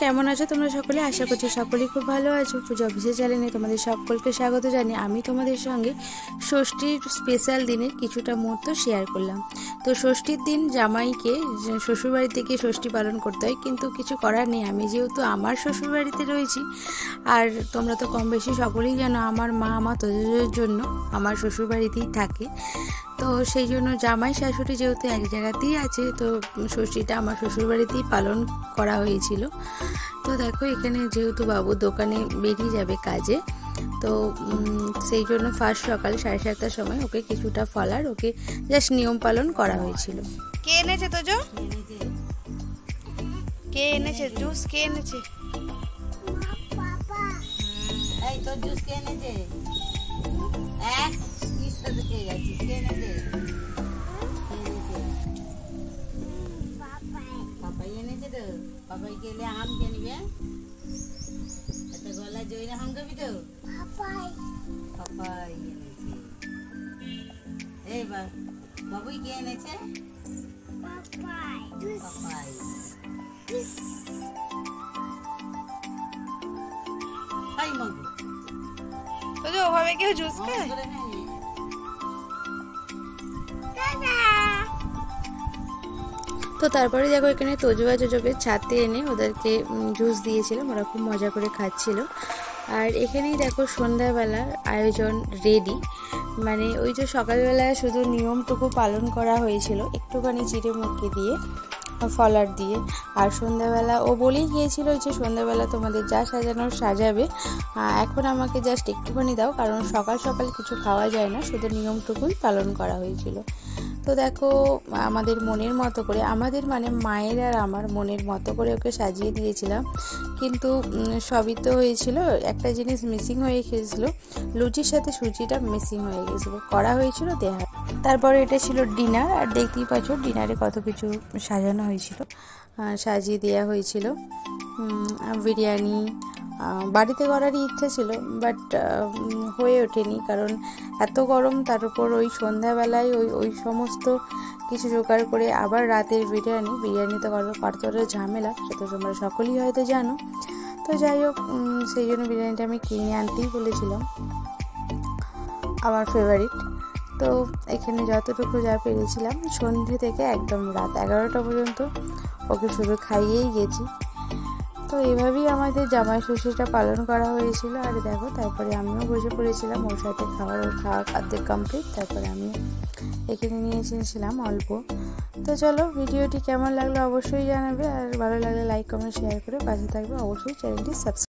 কেমন আছো তোমরা সকলে? আশা করছি সকলেই খুব ভালো আছো। পূজা অফিসে চ্যানেলে তোমাদের সকলকে স্বাগত জানিয়ে আমি তোমাদের সঙ্গে ষষ্ঠীর স্পেশাল দিনের কিছুটা মুহূর্ত শেয়ার করলাম। তো ষষ্ঠীর দিন জামাইকে শ্বশুরবাড়িতে গিয়ে ষষ্ঠী পালন করতে হয়, কিন্তু কিছু করার নেই। আমি যেহেতু আমার শ্বশুরবাড়িতে রয়েছি, আর তোমরা তো কম বেশি সকলেই জানো আমার মা আমার তোদের জন্য আমার শ্বশুরবাড়িতেই থাকে। তো সেই জন্য জামাই শাশুড়ি যেহেতু এক জায়গাতেই আছে, তো ষষ্ঠীটা আমার শ্বশুরবাড়িতেই পালন করা হয়েছিল। তো দেখো এখানে যেহেতু বাবু দোকানে বেরিয়ে যাবে কাজে, তো সেই জন্য ফার্স্ট সকাল 7:30টার সময় ওকে কিছুটা ফল আর ওকে জাস্ট নিয়ম পালন করা হয়েছিল। কে এনেছে তোজো? কে এনেছে জুস? কে এনেছে? এই তো জুস কে এনেছে? এক মিস্টার কে গেছি কে এনেছে? পাপাই এনেছে তো। পাপাই গেলে আম কে নিবে? একটা গলা জয়না আম খাবি তো? পাপাই এনেছে। এই বাবুই কে এনেছে? পাপাই। হাই মগু তোজো ওভাবে কেউ জুস খায়? তো তারপরে দেখো এখানে তোজো আর জোজোকে ছাদে এনে ওদেরকে জুস দিয়েছিলাম, ওরা খুব মজা করে খাচ্ছিল। আর এখানেই দেখো সন্ধ্যাবেলার আয়োজন রেডি, মানে ওই যে সকালবেলায় শুধু নিয়মটুকু পালন করা হয়েছিল একটুখানি জিরে মুখে দিয়ে ফলার দিয়ে। আর সন্ধ্যাবেলা ও বলেই গিয়েছিল যে সন্ধ্যাবেলা তোমাদের যা সাজানোর সাজাবে, এখন আমাকে জাস্ট একটুখানি দাও, কারণ সকাল সকাল কিছু খাওয়া যায় না, শুধু নিয়মটুকুই পালন করা হয়েছিল। তো দেখো আমাদের মনের মতো করে, আমাদের মানে মায়ের আর আমার মনের মতো করে ওকে সাজিয়ে দিয়েছিলাম, কিন্তু সবই তো হয়েছিল, একটা জিনিস মিসিং হয়ে গিয়েছিল, লুচির সাথে সুজিটা মিসিং হয়ে গেছিলো, করা হয়েছিল দেহা। তারপরে এটা ছিল ডিনার, আর দেখতেই পাচ্ছ ডিনারে কত কিছু সাজানো হয়েছিল, সাজিয়ে দেওয়া হয়েছিল। বিরিয়ানি বাড়িতে করারই ইচ্ছা ছিল, বাট হয়ে ওঠেনি, কারণ এত গরম, তার উপর ওই সন্ধ্যাবেলায় ওই সমস্ত কিছু জোগাড় করে আবার রাতের বিরিয়ানি তো কতটা ঝামেলা, সেটা তোমরা সকলেই হয়তো জানো। তো যাই হোক, সেই জন্য বিরিয়ানিটা আমি কিনে আনতেই বলেছিলাম, আমার ফেভারিট। তো এখানে যতটুকু যা পেরেছিলাম, সন্ধ্যে থেকে একদম রাত 11টা পর্যন্ত ওকে শুধু খাইয়েই গেছি। তো এইভাবেই আমাদের জামাই ষষ্ঠীটা পালন করা হয়েছিল। আর দেখো তারপরে আমিও বসে পড়েছিলাম ওর সাথে, ওর খাওয়া অর্ধেক কমপ্লিট, তারপরে আমি এখানে নিয়ে এসেছিলাম অল্প। তো চলো, ভিডিওটি কেমন লাগলো অবশ্যই জানাবে, আর ভালো লাগলে লাইক কমেন্ট শেয়ার করে পাশে থাকবে, অবশ্যই চ্যানেলটি সাবস্ক্রাইব।